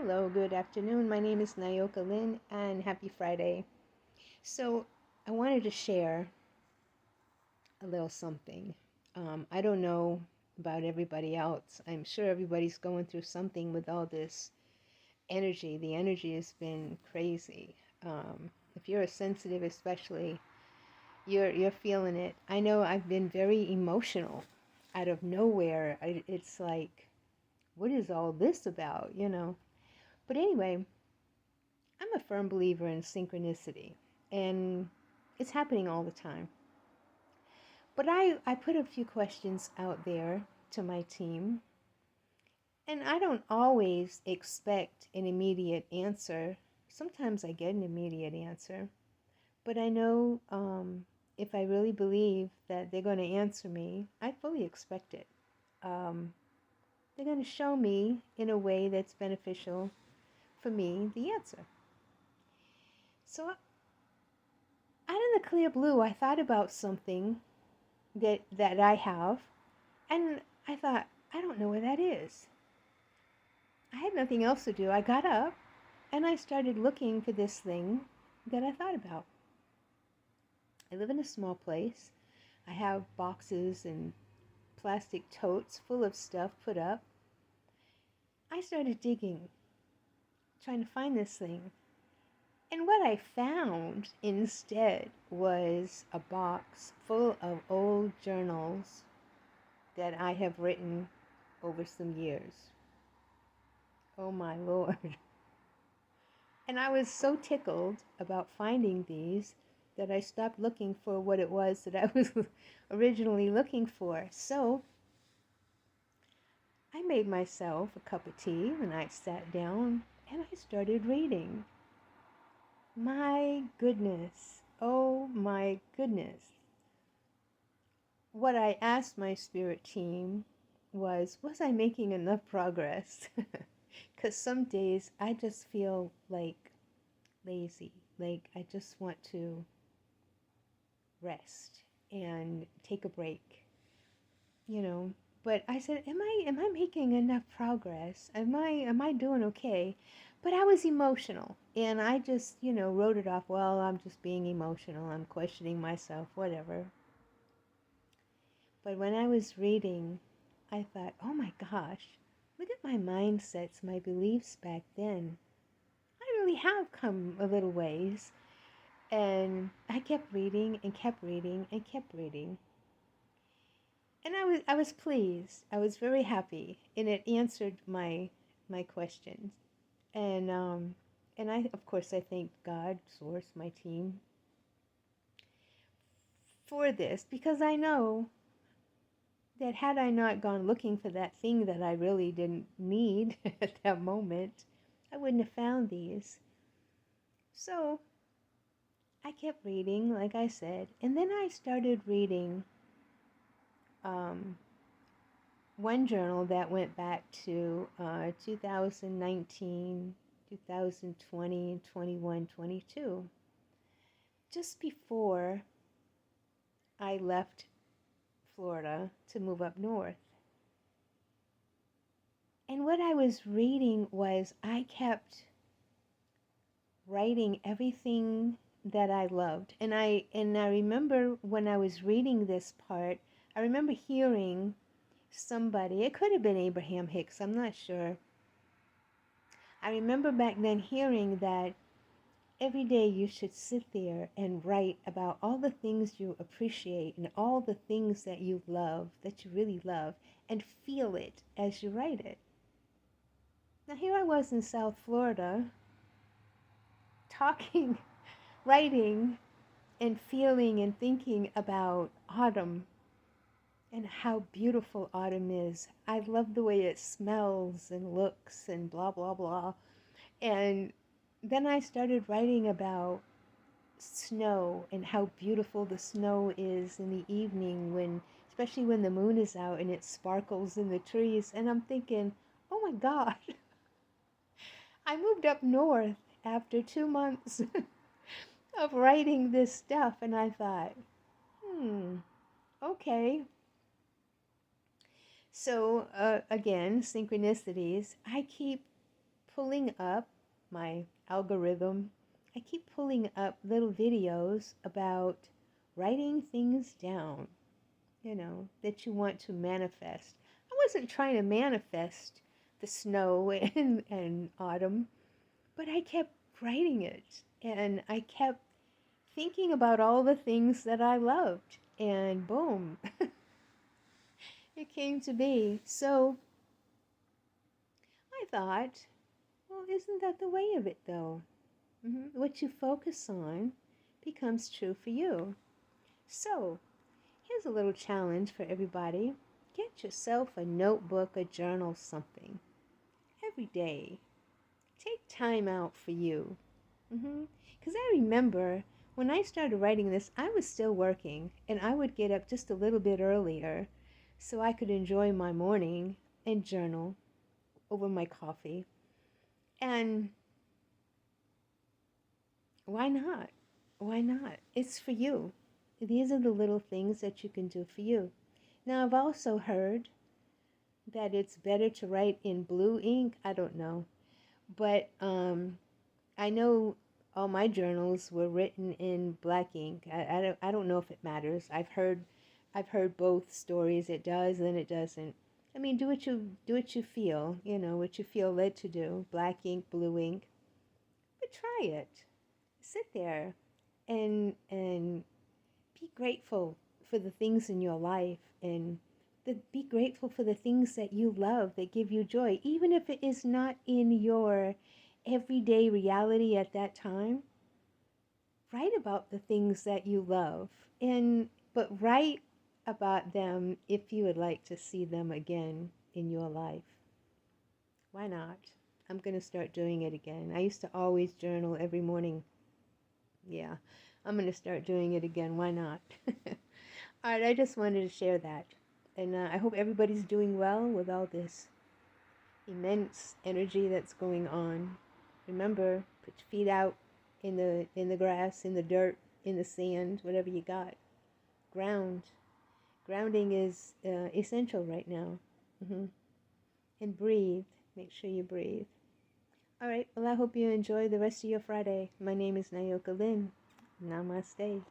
Hello, good afternoon. My name is Nayoka Lynn, and happy Friday. So, I wanted to share a little something. I don't know about everybody else. I'm sure everybody's going through something with all this energy. The energy has been crazy. If you're a sensitive, especially, you're feeling it. I know I've been very emotional out of nowhere. It's like, what is all this about? But anyway, I'm a firm believer in synchronicity, and it's happening all the time. But I put a few questions out there to my team, and I don't always expect an immediate answer. Sometimes I get an immediate answer, but I know if I really believe that they're going to answer me, I fully expect it. Um, they're going to show me in a way that's beneficial for me the answer. So out of the clear blue, I thought about something that I have, and I thought, I don't know where that is. I had nothing else to do. I got up and I started looking for this thing that I thought about. I live in a small place. I have boxes and plastic totes full of stuff put up. I started digging, trying to find this thing. And what I found instead was a box full of old journals that I have written over some years. Oh my Lord. And I was so tickled about finding these that I stopped looking for what it was that I was originally looking for. So I made myself a cup of tea and I sat down and I started reading. My goodness. Oh my goodness. What I asked my spirit team was I making enough progress? Because some days I just feel like lazy. Like I just want to rest and take a break, you know. But I said, am I making enough progress? Am I doing okay? But I was emotional and I just, wrote it off. Well, I'm just being emotional. I'm questioning myself, whatever. But when I was reading, I thought, oh my gosh, look at my mindsets, my beliefs back then. I really have come a little ways. And I kept reading and kept reading and kept reading. And I was pleased. I was very happy, and it answered my questions. And I, of course, I thank God, Source, my team, for this, because I know that had I not gone looking for that thing that I really didn't need at that moment, I wouldn't have found these. So I kept reading, like I said, and then I started reading um, one journal that went back to 2019, 2020, and 21, 22, just before I left Florida to move up north. And what I was reading was I kept writing everything that I loved. And I remember when I was reading this part, I remember hearing somebody, it could have been Abraham Hicks, I'm not sure. I remember back then hearing that every day you should sit there and write about all the things you appreciate and all the things that you love, that you really love, and feel it as you write it. Now here I was in South Florida, talking, writing, and feeling and thinking about autumn and how beautiful autumn is. I love the way it smells and looks and blah, blah, blah. And then I started writing about snow and how beautiful the snow is in the evening when, especially when the moon is out and it sparkles in the trees. And I'm thinking, oh my God, I moved up north after 2 months of writing this stuff. And I thought, okay. So again, synchronicities. I keep pulling up my algorithm. I keep pulling up little videos about writing things down, that you want to manifest. I wasn't trying to manifest the snow and autumn, but I kept writing it. And I kept thinking about all the things that I loved. And boom, it came to be. So I thought, well, isn't that the way of it though? What you focus on becomes true for you. So here's a little challenge for everybody. Get yourself a notebook, a journal, something every day. Take time out for you. Because I remember when I started writing this, I was still working, and I would get up just a little bit earlier so I could enjoy my morning and journal over my coffee. And why not? Why not? It's for you. These are the little things that you can do for you. Now, I've also heard that it's better to write in blue ink. I don't know. But I know all my journals were written in black ink. I don't know if it matters. I've heard both stories. It does and it doesn't. I mean, do what you feel, what you feel led to do. Black ink, blue ink. But try it. Sit there and be grateful for the things in your life, and be grateful for the things that you love, that give you joy, even if it is not in your everyday reality at that time. Write about the things that you love, but write about them if you would like to see them again in your life. Why not? I'm going to start doing it again. I used to always journal every morning. Yeah, I'm going to start doing it again. Why not? All right, I just wanted to share that. And I hope everybody's doing well with all this immense energy that's going on. Remember, put your feet out in the grass, in the dirt, in the sand, whatever you got. Grounding is essential right now. And breathe. Make sure you breathe. All right, well, I hope you enjoy the rest of your Friday. My name is Nayoka Lynn. Namaste.